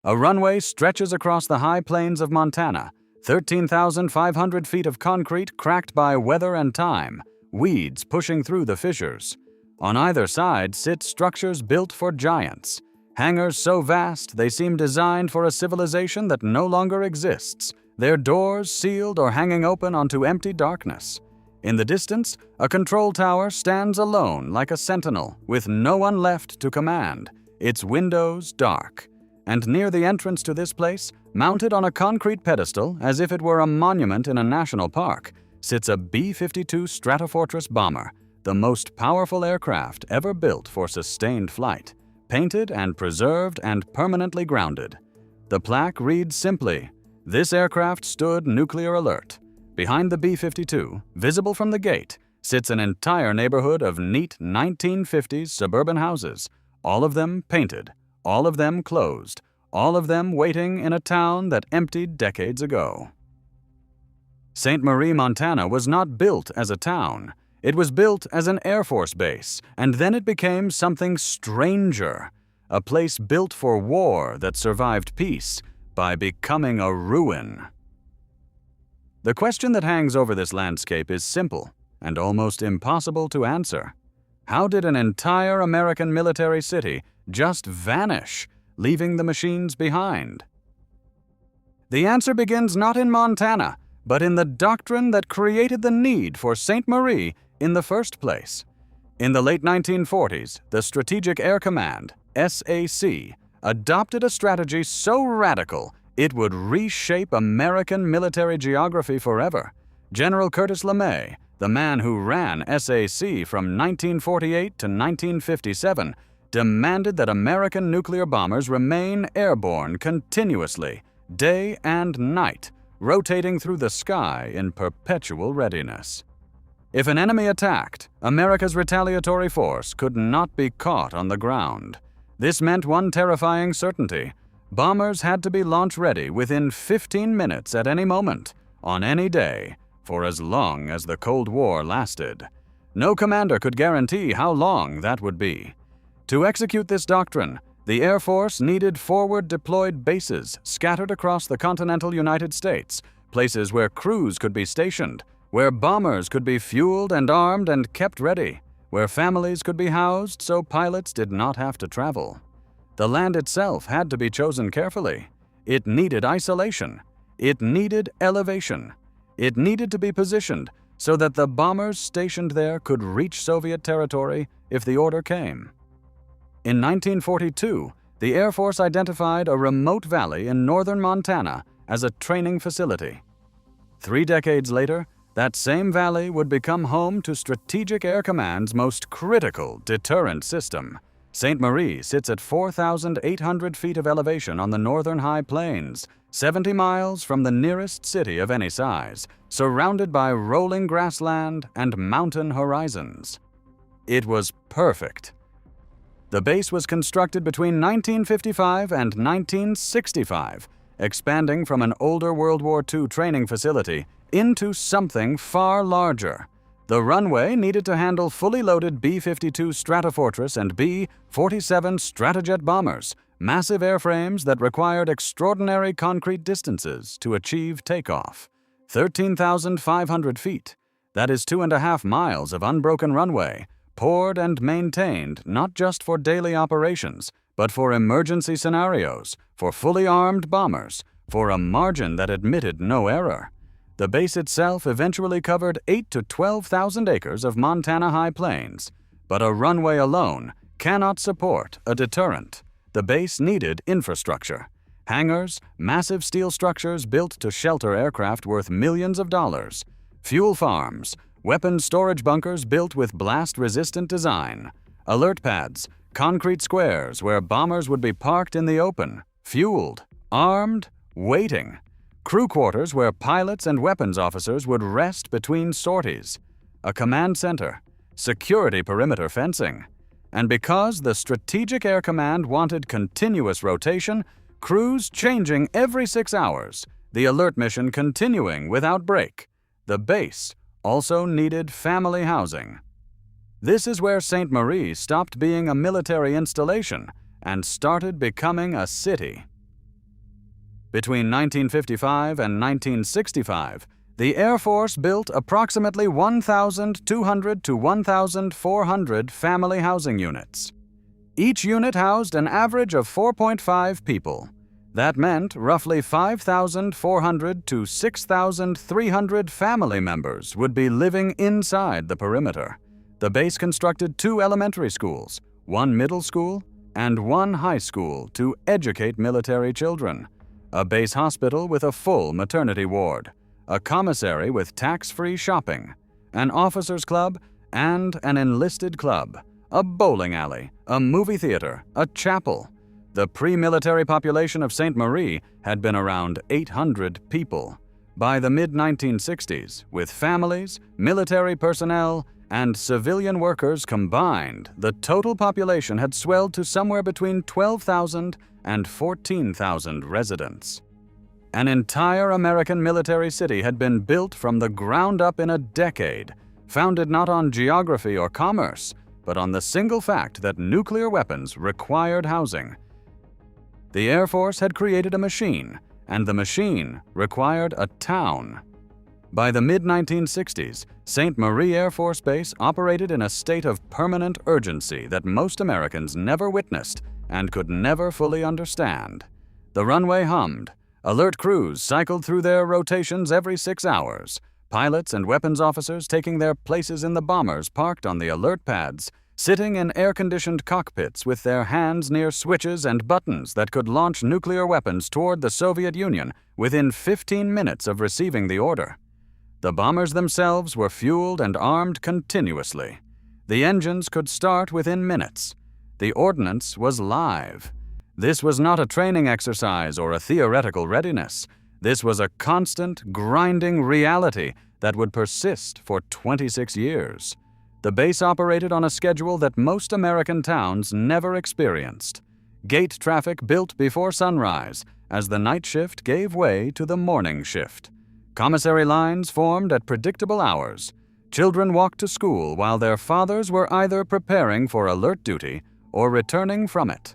A runway stretches across the high plains of Montana, 13,500 feet of concrete cracked by weather and time, weeds pushing through the fissures. On either side sit structures built for giants, hangars so vast they seem designed for a civilization that no longer exists, their doors sealed or hanging open onto empty darkness. In the distance, a control tower stands alone like a sentinel, with no one left to command, its windows dark. And near the entrance to this place, mounted on a concrete pedestal as if it were a monument in a national park, sits a B-52 Stratofortress bomber, the most powerful aircraft ever built for sustained flight, painted and preserved and permanently grounded. The plaque reads simply, "This aircraft stood nuclear alert." Behind the B-52, visible from the gate, sits an entire neighborhood of neat 1950s suburban houses, all of them painted, all of them closed, all of them waiting in a town that emptied decades ago. St. Marie, Montana was not built as a town. It was built as an Air Force base, and then it became something stranger, a place built for war that survived peace by becoming a ruin. The question that hangs over this landscape is simple and almost impossible to answer. How did an entire American military city just vanish, leaving the machines behind? The answer begins not in Montana, but in the doctrine that created the need for St. Marie in the first place. In the late 1940s, the Strategic Air Command, SAC, adopted a strategy so radical it would reshape American military geography forever. General Curtis LeMay, the man who ran SAC from 1948 to 1957, demanded that American nuclear bombers remain airborne continuously, day and night, rotating through the sky in perpetual readiness. If an enemy attacked, America's retaliatory force could not be caught on the ground. This meant one terrifying certainty. Bombers had to be launch-ready within 15 minutes at any moment, on any day, for as long as the Cold War lasted. No commander could guarantee how long that would be. To execute this doctrine, the Air Force needed forward-deployed bases scattered across the continental United States, places where crews could be stationed, where bombers could be fueled and armed and kept ready, where families could be housed so pilots did not have to travel. The land itself had to be chosen carefully. It needed isolation. It needed elevation. It needed to be positioned so that the bombers stationed there could reach Soviet territory if the order came. In 1942, the Air Force identified a remote valley in northern Montana as a training facility. 3 decades later, that same valley would become home to Strategic Air Command's most critical deterrent system. St. Marie sits at 4,800 feet of elevation on the northern high plains, 70 miles from the nearest city of any size, surrounded by rolling grassland and mountain horizons. It was perfect. The base was constructed between 1955 and 1965, expanding from an older World War II training facility into something far larger. The runway needed to handle fully loaded B-52 Stratofortress and B-47 Stratojet bombers, massive airframes that required extraordinary concrete distances to achieve takeoff. 13,500 feet. That is 2.5 miles of unbroken runway, poured and maintained not just for daily operations, but for emergency scenarios, for fully armed bombers, for a margin that admitted no error. The base itself eventually covered 8,000 to 12,000 acres of Montana high plains, but a runway alone cannot support a deterrent. The base needed infrastructure. Hangars, massive steel structures built to shelter aircraft worth millions of dollars. Fuel farms, weapons storage bunkers built with blast-resistant design. Alert pads, concrete squares where bombers would be parked in the open, fueled, armed, waiting. Crew quarters where pilots and weapons officers would rest between sorties. A command center, security perimeter fencing. And because the Strategic Air Command wanted continuous rotation, crews changing every 6 hours, the alert mission continuing without break, the base also needed family housing. This is where St. Marie stopped being a military installation and started becoming a city. Between 1955 and 1965, the Air Force built approximately 1,200 to 1,400 family housing units. Each unit housed an average of 4.5 people. That meant roughly 5,400 to 6,300 family members would be living inside the perimeter. The base constructed 2 elementary schools, 1 middle school, and 1 high school to educate military children, a base hospital with a full maternity ward, a commissary with tax-free shopping, an officers' club, and an enlisted club, a bowling alley, a movie theater, a chapel. The pre-military population of Ste. Marie had been around 800 people. By the mid-1960s, with families, military personnel, and civilian workers combined, the total population had swelled to somewhere between 12,000 and 14,000 residents. An entire American military city had been built from the ground up in a decade, founded not on geography or commerce, but on the single fact that nuclear weapons required housing. The Air Force had created a machine, and the machine required a town. By the mid-1960s, Ste. Marie Air Force Base operated in a state of permanent urgency that most Americans never witnessed and could never fully understand. The runway hummed. Alert crews cycled through their rotations every 6 hours, pilots and weapons officers taking their places in the bombers parked on the alert pads, sitting in air-conditioned cockpits with their hands near switches and buttons that could launch nuclear weapons toward the Soviet Union within 15 minutes of receiving the order. The bombers themselves were fueled and armed continuously. The engines could start within minutes. The ordnance was live. This was not a training exercise or a theoretical readiness. This was a constant, grinding reality that would persist for 26 years. The base operated on a schedule that most American towns never experienced. Gate traffic built before sunrise, as the night shift gave way to the morning shift. Commissary lines formed at predictable hours. Children walked to school while their fathers were either preparing for alert duty or returning from it.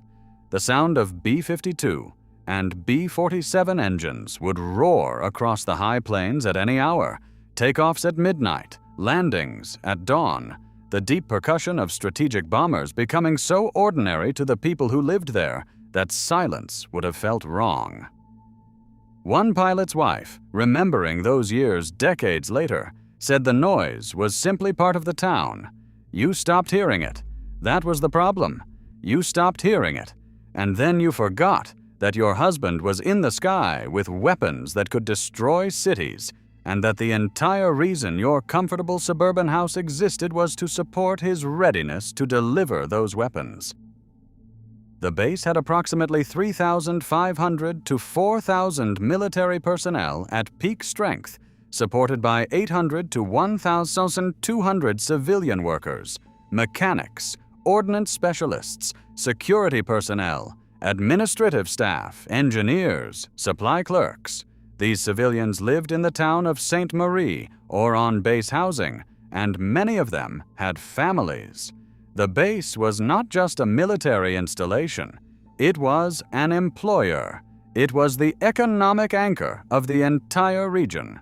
The sound of B-52 and B-47 engines would roar across the high plains at any hour, takeoffs at midnight, landings at dawn, the deep percussion of strategic bombers becoming so ordinary to the people who lived there that silence would have felt wrong. One pilot's wife, remembering those years decades later, said the noise was simply part of the town. You stopped hearing it. That was the problem. You stopped hearing it. And then you forgot that your husband was in the sky with weapons that could destroy cities, and that the entire reason your comfortable suburban house existed was to support his readiness to deliver those weapons. The base had approximately 3,500 to 4,000 military personnel at peak strength, supported by 800 to 1,200 civilian workers, mechanics, ordnance specialists, security personnel, administrative staff, engineers, supply clerks. These civilians lived in the town of Ste. Marie or on base housing, and many of them had families. The base was not just a military installation. It was an employer. It was the economic anchor of the entire region.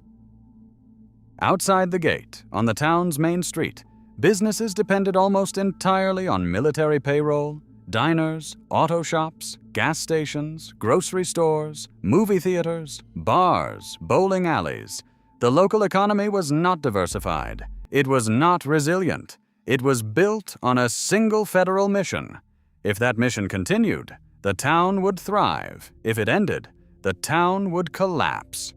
Outside the gate, on the town's main street, businesses depended almost entirely on military payroll. Diners, auto shops, gas stations, grocery stores, movie theaters, bars, bowling alleys. The local economy was not diversified. It was not resilient. It was built on a single federal mission. If that mission continued, the town would thrive. If it ended, the town would collapse.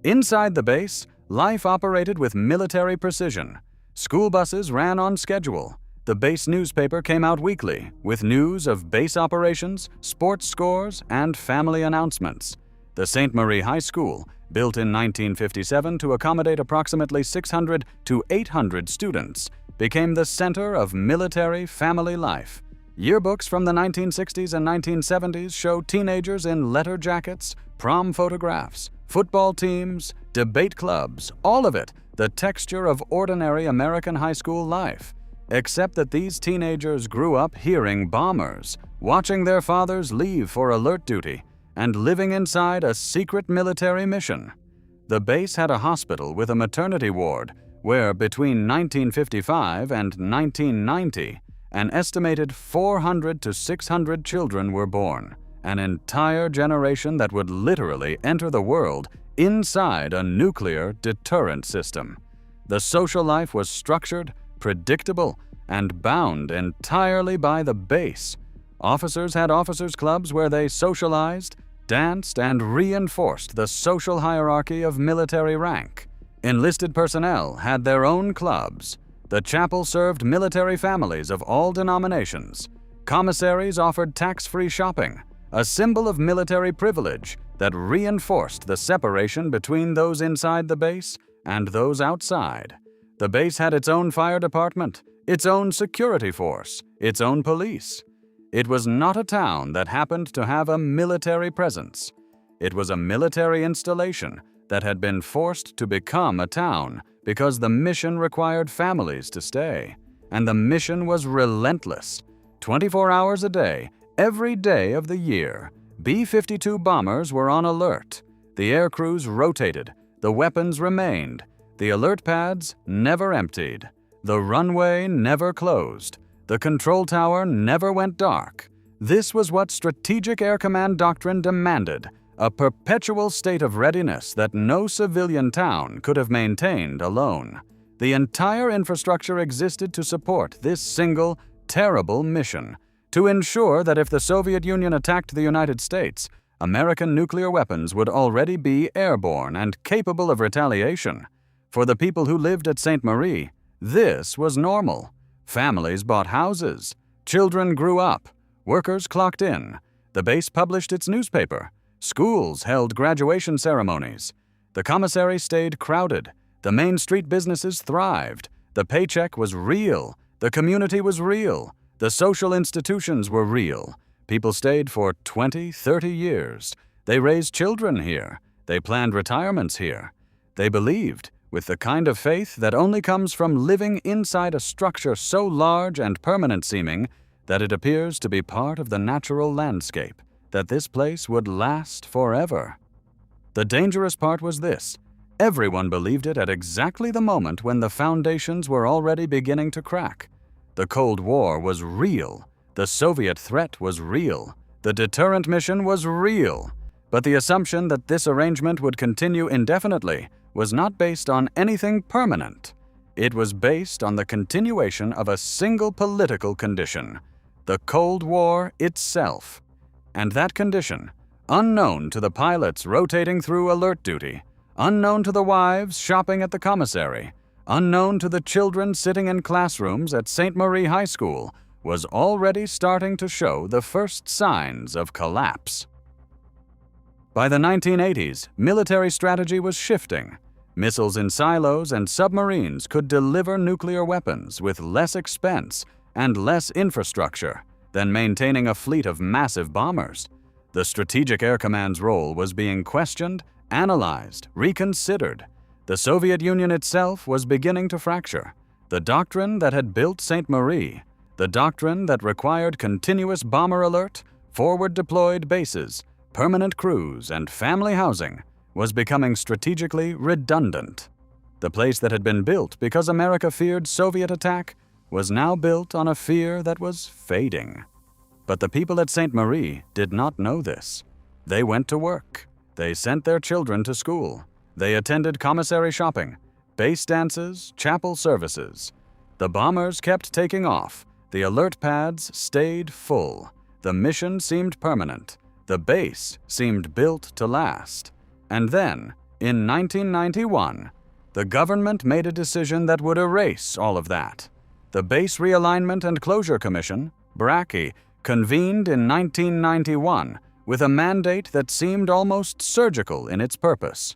Inside the base, life operated with military precision. School buses ran on schedule. The base newspaper came out weekly with news of base operations, sports scores, and family announcements. The Ste. Marie High School, built in 1957 to accommodate approximately 600 to 800 students, became the center of military family life. Yearbooks from the 1960s and 1970s show teenagers in letter jackets, prom photographs, football teams, debate clubs, all of it the texture of ordinary American high school life. Except that these teenagers grew up hearing bombers, watching their fathers leave for alert duty, and living inside a secret military mission. The base had a hospital with a maternity ward where between 1955 and 1990, an estimated 400 to 600 children were born, an entire generation that would literally enter the world inside a nuclear deterrent system. The social life was structured, predictable, and bound entirely by the base. Officers had officers' clubs where they socialized, danced, and reinforced the social hierarchy of military rank. Enlisted personnel had their own clubs. The chapel served military families of all denominations. Commissaries offered tax-free shopping, a symbol of military privilege that reinforced the separation between those inside the base and those outside. The base had its own fire department, its own security force, its own police. It was not a town that happened to have a military presence. It was a military installation that had been forced to become a town because the mission required families to stay. And the mission was relentless. 24 hours a day, every day of the year, B-52 bombers were on alert. The air crews rotated, the weapons remained, the alert pads never emptied, the runway never closed, the control tower never went dark. This was what Strategic Air Command doctrine demanded, a perpetual state of readiness that no civilian town could have maintained alone. The entire infrastructure existed to support this single, terrible mission, to ensure that if the Soviet Union attacked the United States, American nuclear weapons would already be airborne and capable of retaliation. For the people who lived at Ste. Marie, this was normal. Families bought houses, children grew up, workers clocked in, the base published its newspaper, schools held graduation ceremonies, the commissary stayed crowded, the main street businesses thrived, the paycheck was real, the community was real, the social institutions were real. People stayed for 20, 30 years. They raised children here. They planned retirements here. They believed, with the kind of faith that only comes from living inside a structure so large and permanent-seeming that it appears to be part of the natural landscape, that this place would last forever. The dangerous part was this: everyone believed it at exactly the moment when the foundations were already beginning to crack. The Cold War was real. The Soviet threat was real. The deterrent mission was real. But the assumption that this arrangement would continue indefinitely was not based on anything permanent. It was based on the continuation of a single political condition, the Cold War itself. And that condition, unknown to the pilots rotating through alert duty, unknown to the wives shopping at the commissary, unknown to the children sitting in classrooms at St. Marie High School, was already starting to show the first signs of collapse. By the 1980s, military strategy was shifting. Missiles in silos and submarines could deliver nuclear weapons with less expense and less infrastructure than maintaining a fleet of massive bombers. The Strategic Air Command's role was being questioned, analyzed, reconsidered. The Soviet Union itself was beginning to fracture. The doctrine that had built St. Marie, the doctrine that required continuous bomber alert, forward-deployed bases, permanent crews, and family housing, was becoming strategically redundant. The place that had been built because America feared Soviet attack was now built on a fear that was fading. But the people at St. Marie did not know this. They went to work. They sent their children to school. They attended commissary shopping, base dances, chapel services. The bombers kept taking off. The alert pads stayed full. The mission seemed permanent. The base seemed built to last. And then, in 1991, the government made a decision that would erase all of that. The Base Realignment and Closure Commission, BRACI, convened in 1991 with a mandate that seemed almost surgical in its purpose.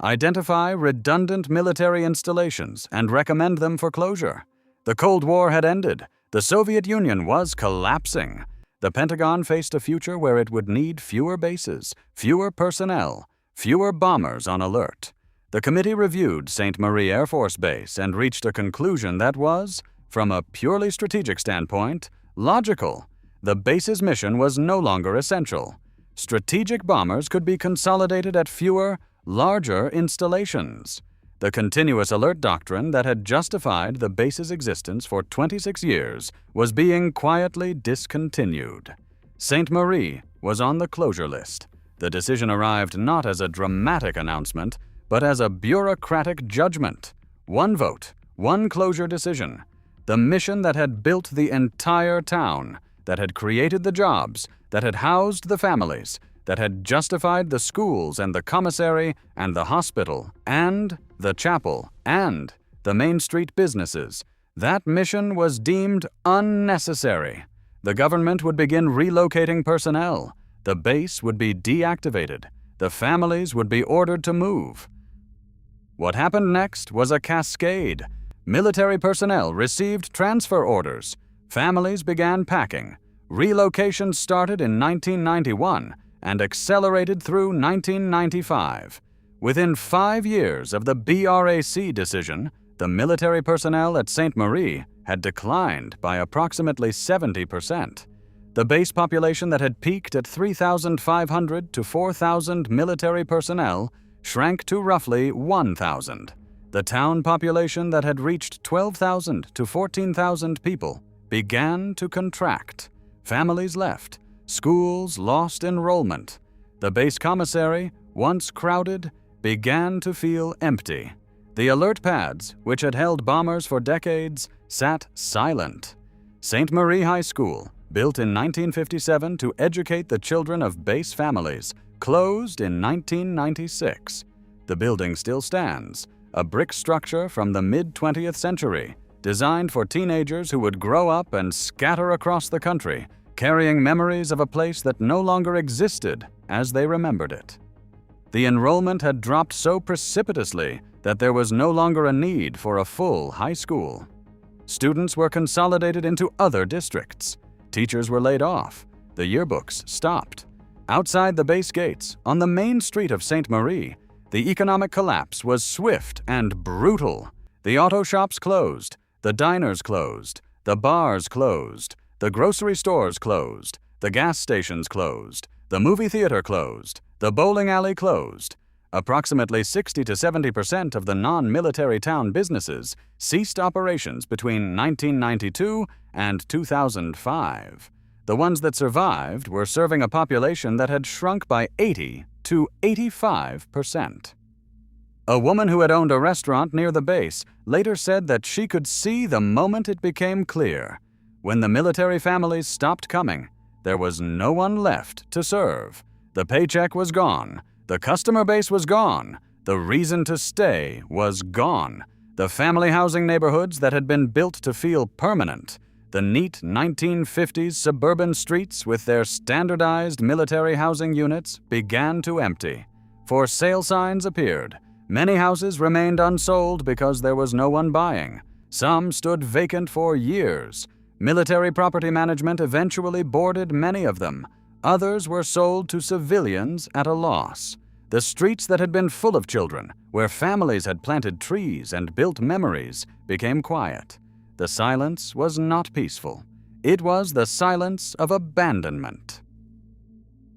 Identify redundant military installations and recommend them for closure. The Cold War had ended. The Soviet Union was collapsing. The Pentagon faced a future where it would need fewer bases, fewer personnel, fewer bombers on alert. The committee reviewed St. Marie Air Force Base and reached a conclusion that was, from a purely strategic standpoint, logical. The base's mission was no longer essential. strategic bombers could be consolidated at fewer, larger installations. The continuous alert doctrine that had justified the base's existence for 26 years was being quietly discontinued. Sainte Marie was on the closure list. The decision arrived not as a dramatic announcement, but as a bureaucratic judgment. One vote, one closure decision. The mission that had built the entire town, that had created the jobs, that had housed the families, that had justified the schools and the commissary and the hospital and the chapel and the Main Street businesses. That mission was deemed unnecessary. The government would begin relocating personnel. The base would be deactivated. The families would be ordered to move. What happened next was a cascade. Military personnel received transfer orders. Families began packing. Relocation started in 1991 and accelerated through 1995. Within 5 years of the BRAC decision, the military personnel at Sainte Marie had declined by approximately 70%. The base population that had peaked at 3,500 to 4,000 military personnel shrank to roughly 1,000. The town population that had reached 12,000 to 14,000 people began to contract. Families left. Schools lost enrollment. The base commissary, once crowded, began to feel empty. The alert pads, which had held bombers for decades, sat silent. Sainte Marie High School, built in 1957 to educate the children of base families, closed in 1996. The building still stands, a brick structure from the mid-20th century, designed for teenagers who would grow up and scatter across the country, carrying memories of a place that no longer existed as they remembered it. The enrollment had dropped so precipitously that there was no longer a need for a full high school. Students were consolidated into other districts. Teachers were laid off. The yearbooks stopped. Outside the base gates, on the main street of Sainte Marie, the economic collapse was swift and brutal. The auto shops closed, the diners closed, the bars closed, the grocery stores closed, the gas stations closed, the movie theater closed, the bowling alley closed. Approximately 60 to 70% of the non-military town businesses ceased operations between 1992 and 2005. The ones that survived were serving a population that had shrunk by 80 to 85%. A woman who had owned a restaurant near the base later said that she could see the moment it became clear. When the military families stopped coming, there was no one left to serve. The paycheck was gone. The customer base was gone. The reason to stay was gone. The family housing neighborhoods that had been built to feel permanent, the neat 1950s suburban streets with their standardized military housing units began to empty. For sale signs appeared. Many houses remained unsold because there was no one buying. Some stood vacant for years. Military property management eventually boarded many of them. Others were sold to civilians at a loss. The streets that had been full of children, where families had planted trees and built memories, became quiet. The silence was not peaceful. It was the silence of abandonment.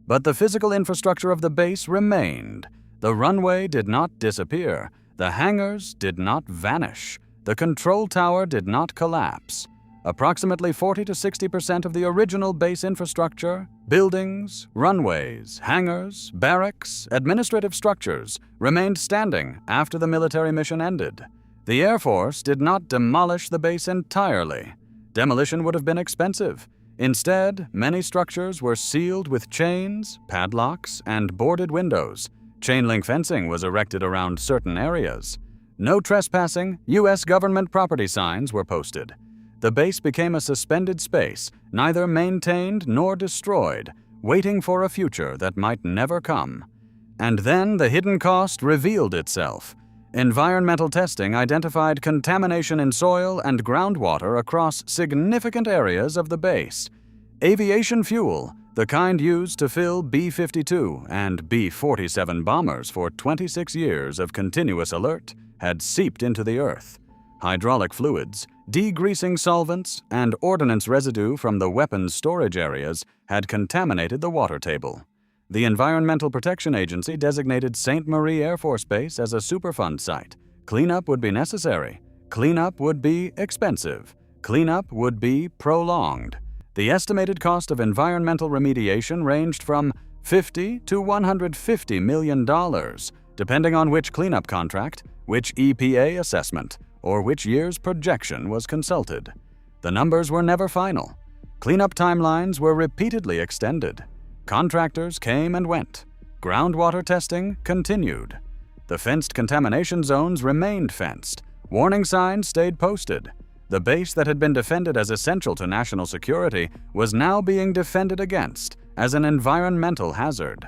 But the physical infrastructure of the base remained. The runway did not disappear. The hangars did not vanish. The control tower did not collapse. Approximately 40 to 60% of the original base infrastructure, buildings, runways, hangars, barracks, administrative structures, remained standing after the military mission ended. The Air Force did not demolish the base entirely. Demolition would have been expensive. Instead, many structures were sealed with chains, padlocks, and boarded windows. Chain-link fencing was erected around certain areas. No trespassing, U.S. government property signs were posted. The base became a suspended space, neither maintained nor destroyed, waiting for a future that might never come. And then the hidden cost revealed itself. Environmental testing identified contamination in soil and groundwater across significant areas of the base. Aviation fuel, the kind used to fill B-52 and B-47 bombers for 26 years of continuous alert, had seeped into the earth. Hydraulic fluids, degreasing solvents, and ordnance residue from the weapons storage areas had contaminated the water table. The Environmental Protection Agency designated Sainte Marie Air Force Base as a Superfund site. Cleanup would be necessary. Cleanup would be expensive. Cleanup would be prolonged. The estimated cost of environmental remediation ranged from $50 to $150 million, depending on which cleanup contract, which EPA assessment, or which year's projection was consulted. The numbers were never final. Cleanup timelines were repeatedly extended. Contractors came and went. Groundwater testing continued. The fenced contamination zones remained fenced. Warning signs stayed posted. The base that had been defended as essential to national security was now being defended against as an environmental hazard.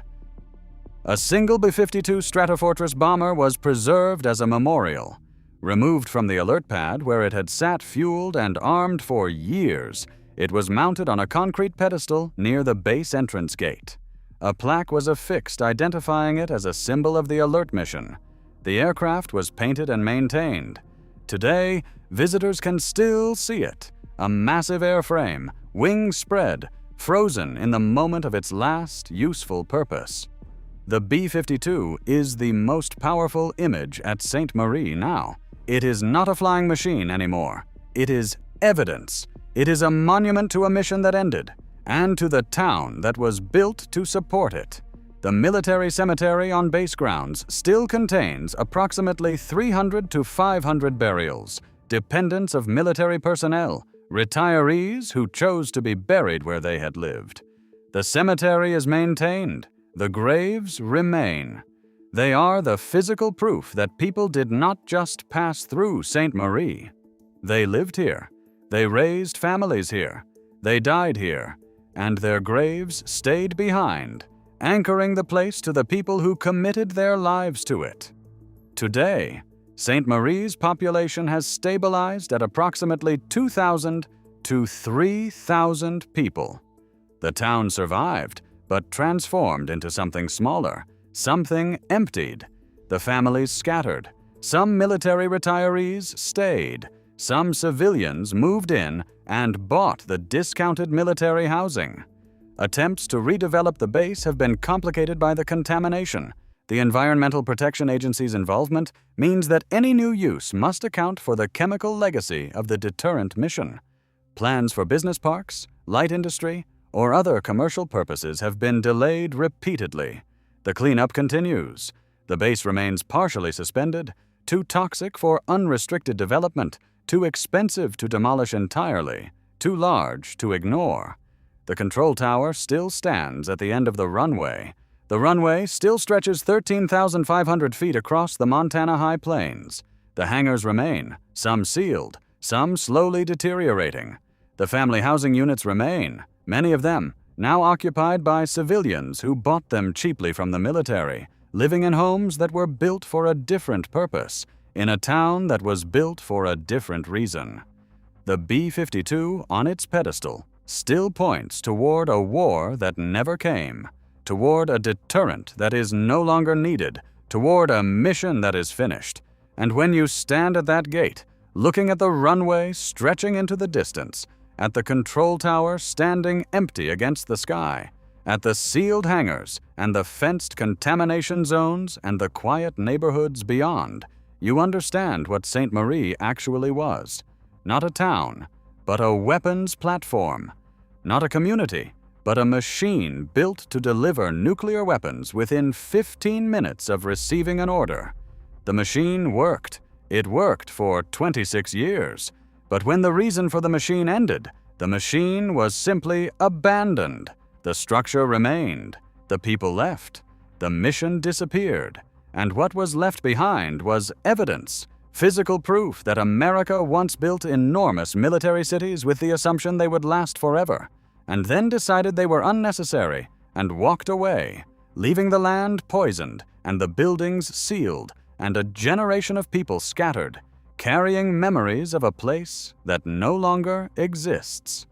A single B-52 Stratofortress bomber was preserved as a memorial. Removed from the alert pad where it had sat fueled and armed for years, it was mounted on a concrete pedestal near the base entrance gate. A plaque was affixed identifying it as a symbol of the alert mission. The aircraft was painted and maintained. Today, visitors can still see it, a massive airframe, wings spread, frozen in the moment of its last useful purpose. The B-52 is the most powerful image at Sainte Marie now. It is not a flying machine anymore. It is evidence. It is a monument to a mission that ended, and to the town that was built to support it. The military cemetery on base grounds still contains approximately 300 to 500 burials, dependents of military personnel, retirees who chose to be buried where they had lived. The cemetery is maintained. The graves remain. They are the physical proof that people did not just pass through Sainte Marie. They lived here. They raised families here. They died here. And their graves stayed behind, anchoring the place to the people who committed their lives to it. Today, Sainte Marie's population has stabilized at approximately 2,000 to 3,000 people. The town survived, but transformed into something smaller, something emptied. The families scattered. Some military retirees stayed. Some civilians moved in and bought the discounted military housing. Attempts to redevelop the base have been complicated by the contamination. The Environmental Protection Agency's involvement means that any new use must account for the chemical legacy of the deterrent mission. Plans for business parks, light industry, or other commercial purposes have been delayed repeatedly. The cleanup continues. The base remains partially suspended, too toxic for unrestricted development, too expensive to demolish entirely, too large to ignore. The control tower still stands at the end of the runway. The runway still stretches 13,500 feet across the Montana High Plains. The hangars remain, some sealed, some slowly deteriorating. The family housing units remain, many of them now occupied by civilians who bought them cheaply from the military, living in homes that were built for a different purpose, in a town that was built for a different reason. The B-52 on its pedestal still points toward a war that never came, toward a deterrent that is no longer needed, toward a mission that is finished. And when you stand at that gate, looking at the runway stretching into the distance, at the control tower standing empty against the sky, at the sealed hangars and the fenced contamination zones and the quiet neighborhoods beyond, you understand what Sainte Marie actually was. Not a town, but a weapons platform. Not a community, but a machine built to deliver nuclear weapons within 15 minutes of receiving an order. The machine worked. It worked for 26 years. But when the reason for the machine ended, the machine was simply abandoned. The structure remained. The people left. The mission disappeared. And what was left behind was evidence, physical proof that America once built enormous military cities with the assumption they would last forever, and then decided they were unnecessary and walked away, leaving the land poisoned and the buildings sealed and a generation of people scattered, carrying memories of a place that no longer exists.